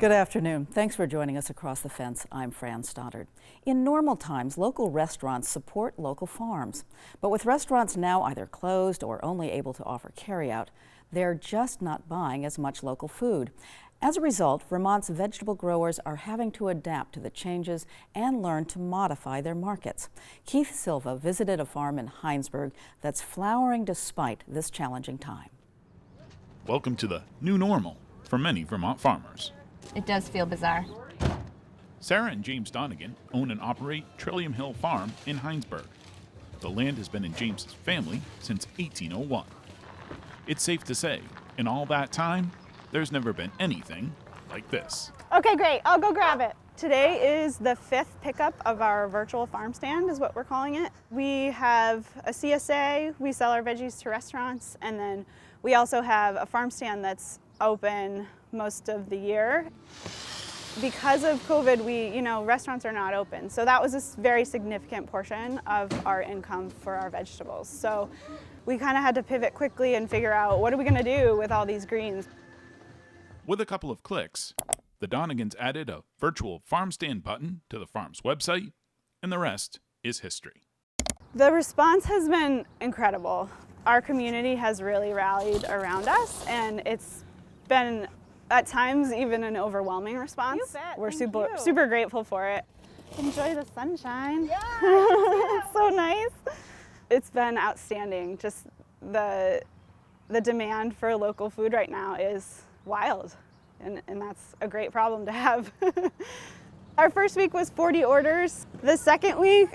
Good afternoon. Thanks for joining us across the fence. I'm Fran Stoddard. In normal times, local restaurants support local farms. But with restaurants now either closed or only able to offer carryout, they're just not buying as much local food. As a result, Vermont's vegetable growers are having to adapt to the changes and learn to modify their markets. Keith Silva visited a farm in Heinsberg that's flowering despite this challenging time. Welcome to the new normal for many Vermont farmers. It does feel bizarre. Sarah and James Donegan own and operate Trillium Hill Farm in Heinsberg. The land has been in James's family since 1801. It's safe to say, in all that time, there's never been anything like this. Okay, great. I'll go grab it. Today is the 5th pickup of our virtual farm stand, is what we're calling it. We have a CSA, we sell our veggies to restaurants, and then we also have a farm stand that's open most of the year. Because of COVID, restaurants are not open. So that was a very significant portion of our income for our vegetables. So we kind of had to pivot quickly and figure out, what are we going to do with all these greens? With a couple of clicks, the Donegans added a virtual farm stand button to the farm's website, and the rest is history. The response has been incredible. Our community has really rallied around us, and it's been at times even an overwhelming response. You bet. We're Thank super grateful for it. Enjoy the sunshine. Yeah, it's so nice. It's been outstanding. Just the demand for local food right now is wild, and that's a great problem to have. Our first week was 40 orders. The second week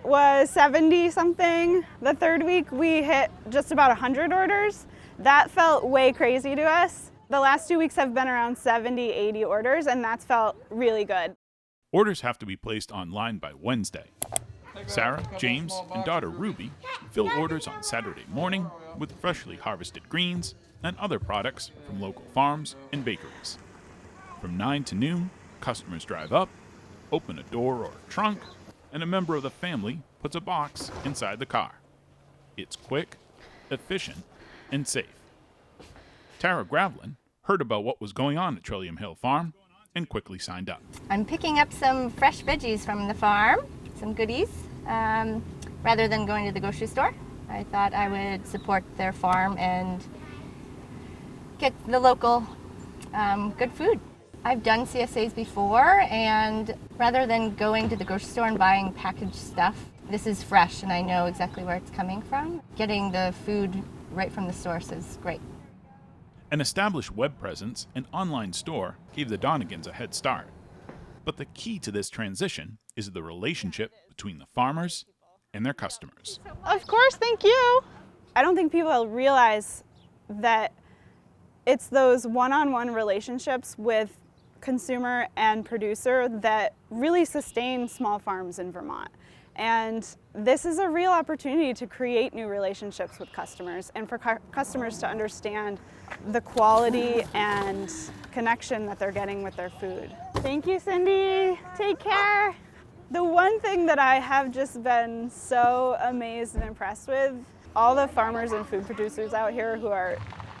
was 70 something. The third week we hit just about 100 orders. That felt way crazy to us. The last 2 weeks have been around 70, 80 orders, and that's felt really good. Orders have to be placed online by Wednesday. Sarah, James, and daughter Ruby fill orders on Saturday morning with freshly harvested greens and other products from local farms and bakeries. From 9 to noon, customers drive up, open a door or a trunk, and a member of the family puts a box inside the car. It's quick, efficient, and safe. Tara Gravlin heard about what was going on at Trillium Hill Farm and quickly signed up. I'm picking up some fresh veggies from the farm, some goodies, rather than going to the grocery store. I thought I would support their farm and get the local good food. I've done CSAs before, and rather than going to the grocery store and buying packaged stuff, this is fresh and I know exactly where it's coming from. Getting the food right from the source is great. An established web presence and online store gave the Donegans a head start. But the key to this transition is the relationship between the farmers and their customers. Of course, thank you. I don't think people realize that it's those one-on-one relationships with consumer and producer that really sustain small farms in Vermont. And this is a real opportunity to create new relationships with customers and for customers to understand the quality and connection that they're getting with their food. Thank you, Cindy. Take care. The one thing that I have just been so amazed and impressed with, all the farmers and food producers out here who are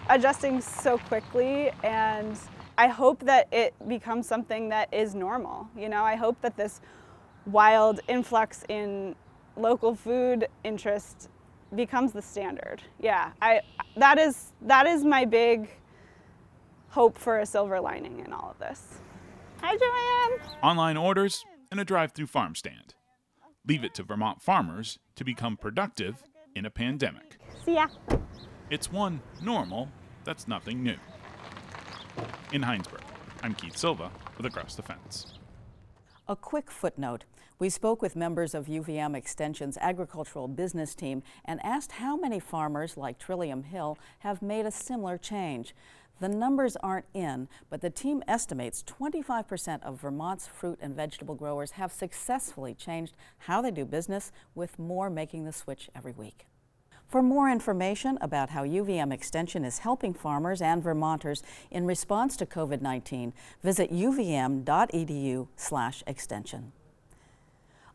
adjusting so quickly, and I hope that it becomes something that is normal. I hope that this wild influx in local food interest becomes the standard. Yeah, that is my big hope for a silver lining in all of this. Hi, Joanne. Online orders and a drive-through farm stand. Leave it to Vermont farmers to become productive in a pandemic. See ya. It's one normal that's nothing new. In Heinsberg, I'm Keith Silva with Across the Fence. A quick footnote. We spoke with members of UVM Extension's agricultural business team and asked how many farmers like Trillium Hill have made a similar change. The numbers aren't in, but the team estimates 25% of Vermont's fruit and vegetable growers have successfully changed how they do business, with more making the switch every week. For more information about how UVM Extension is helping farmers and Vermonters in response to COVID-19, visit uvm.edu/extension.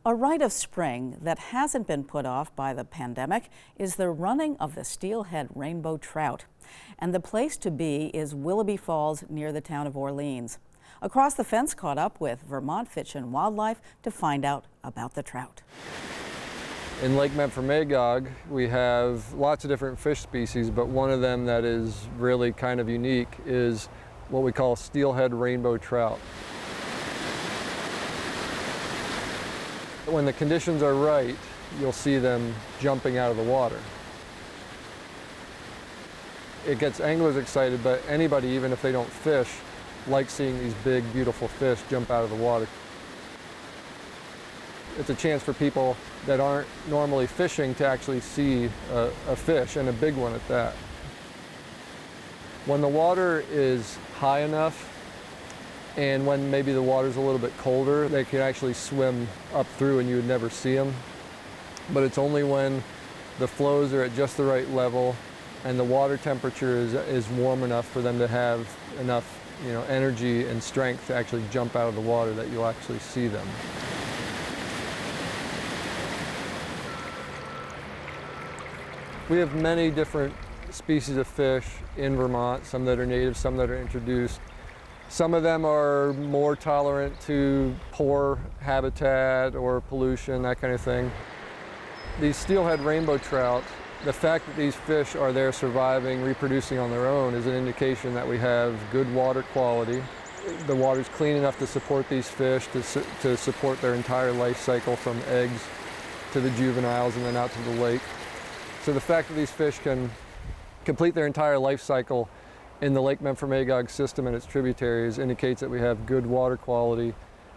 A rite of spring that hasn't been put off by the pandemic is the running of the steelhead rainbow trout. And the place to be is Willoughby Falls near the town of Orleans. Across the Fence caught up with Vermont Fish and Wildlife to find out about the trout. In Lake Memphremagog, we have lots of different fish species, but one of them that is really kind of unique is what we call steelhead rainbow trout. When the conditions are right, you'll see them jumping out of the water. It gets anglers excited, but anybody, even if they don't fish, likes seeing these big, beautiful fish jump out of the water. It's a chance for people that aren't normally fishing to actually see a fish, and a big one at that. When the water is high enough, and when maybe the water's a little bit colder, they can actually swim up through and you would never see them. But it's only when the flows are at just the right level and the water temperature is warm enough for them to have enough, energy and strength to actually jump out of the water that you'll actually see them. We have many different species of fish in Vermont, some that are native, some that are introduced. Some of them are more tolerant to poor habitat or pollution, that kind of thing. These steelhead rainbow trout, the fact that these fish are there surviving, reproducing on their own is an indication that we have good water quality. The water's clean enough to support these fish, to support their entire life cycle from eggs to the juveniles and then out to the lake. So the fact that these fish can complete their entire life cycle in the Lake Memphremagog system and its tributaries indicates that we have good water quality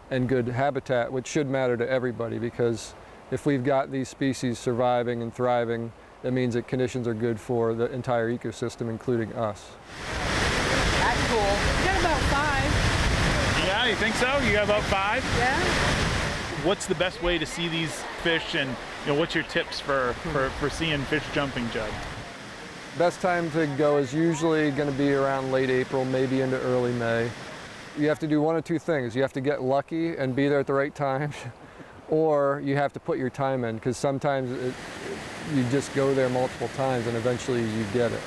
and good habitat, which should matter to everybody, because if we've got these species surviving and thriving, that means that conditions are good for the entire ecosystem, including us. That's cool. You got about 5. Yeah, you think so? You got about 5? Yeah. What's the best way to see these fish, and what's your tips for seeing fish jumping, Judd? Best time to go is usually going to be around late April, maybe into early May. You have to do one of two things. You have to get lucky and be there at the right time, or you have to put your time in, because sometimes you just go there multiple times and eventually you get it.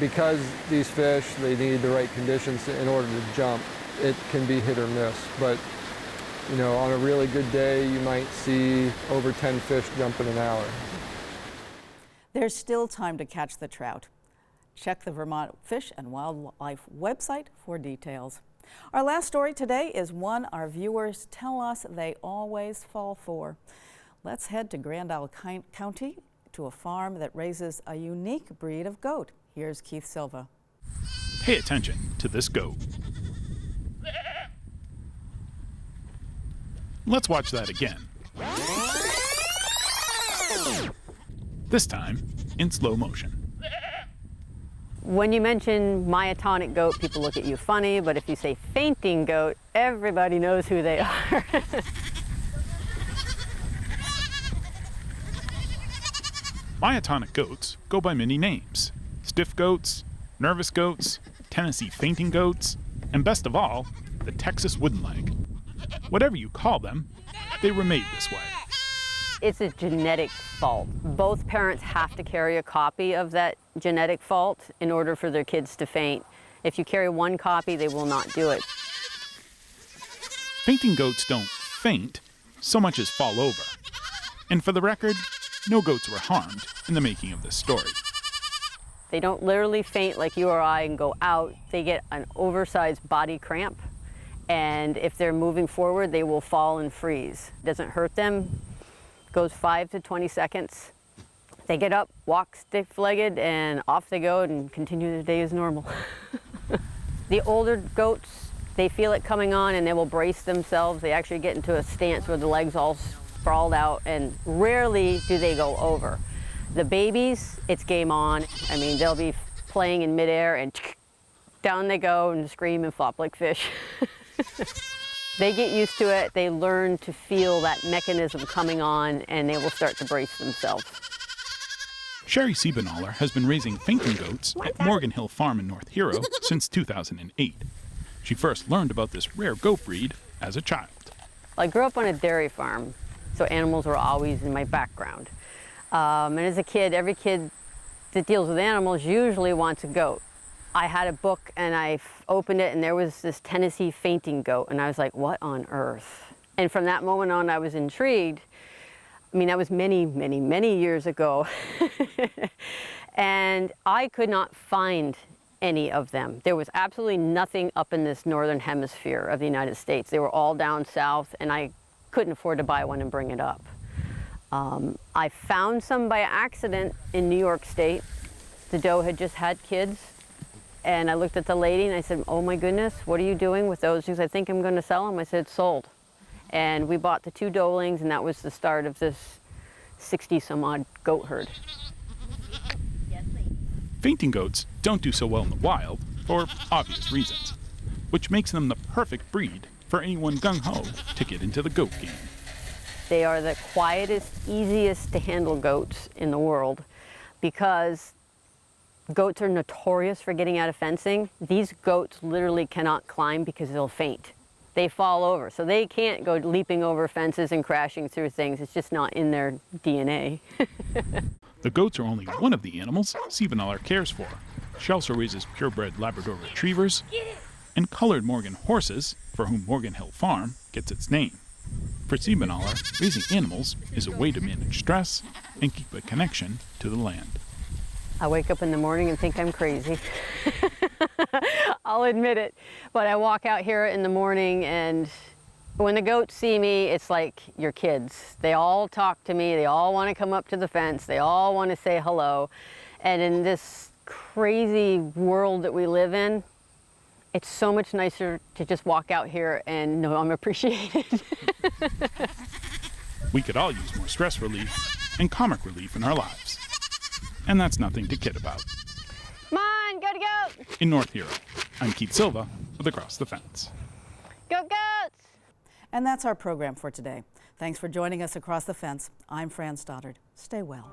Because these fish, they need the right conditions in order to jump, it can be hit or miss. But on a really good day, you might see over 10 fish jump in an hour. There's still time to catch the trout. Check the Vermont Fish and Wildlife website for details. Our last story today is one our viewers tell us they always fall for. Let's head to Grand Isle County to a farm that raises a unique breed of goat. Here's Keith Silva. Pay attention to this goat. Let's watch that again. This time in slow motion. When you mention myotonic goat, people look at you funny, but if you say fainting goat, everybody knows who they are. Myotonic goats go by many names: stiff goats, nervous goats, Tennessee fainting goats, and best of all, the Texas wooden leg. Whatever you call them, they were made this way. It's a genetic fault. Both parents have to carry a copy of that genetic fault in order for their kids to faint. If you carry one copy, they will not do it. Fainting goats don't faint so much as fall over. And for the record, no goats were harmed in the making of this story. They don't literally faint like you or I and go out. They get an oversized body cramp, and if they're moving forward, they will fall and freeze. It doesn't hurt them. Goes 5 to 20 seconds. They get up, walk stiff-legged, and off they go and continue their day as normal. The older goats, they feel it coming on and they will brace themselves. They actually get into a stance where the legs all sprawled out, and rarely do they go over. The babies, it's game on. I mean, they'll be playing in midair and down they go and scream and flop like fish. They get used to it, they learn to feel that mechanism coming on, and they will start to brace themselves. Sherry Siebenaller has been raising fainting goats at Morgan Hill Farm in North Hero since 2008. She first learned about this rare goat breed as a child. I grew up on a dairy farm, so animals were always in my background. And as a kid, every kid that deals with animals usually wants a goat. I had a book and I opened it and there was this Tennessee fainting goat and I was like, what on earth? And from that moment on, I was intrigued. I mean, that was many, many, many years ago. And I could not find any of them. There was absolutely nothing up in this northern hemisphere of the United States. They were all down south and I couldn't afford to buy one and bring it up. I found some by accident in New York State. The doe had just had kids. And I looked at the lady and I said, oh my goodness, what are you doing with those? She said, I think I'm going to sell them. I said, sold. And we bought the 2 doelings and that was the start of this 60 some odd goat herd. Fainting goats don't do so well in the wild for obvious reasons, which makes them the perfect breed for anyone gung-ho to get into the goat game. They are the quietest, easiest to handle goats in the world because goats are notorious for getting out of fencing. These goats literally cannot climb because they'll faint. They fall over, so they can't go leaping over fences and crashing through things. It's just not in their DNA. The goats are only one of the animals Siebenaler cares for. She also raises purebred Labrador retrievers and colored Morgan horses, for whom Morgan Hill Farm gets its name. For Siebenaler, raising animals is a way to manage stress and keep a connection to the land. I wake up in the morning and think I'm crazy. I'll admit it. But I walk out here in the morning and when the goats see me, it's like your kids. They all talk to me. They all want to come up to the fence. They all want to say hello. And in this crazy world that we live in, it's so much nicer to just walk out here and know I'm appreciated. We could all use more stress relief and comic relief in our lives. And that's nothing to kid about. Come on, go to goat! In North Hero, I'm Keith Silva with Across the Fence. Go goats! And that's our program for today. Thanks for joining us across the fence. I'm Fran Stoddard. Stay well.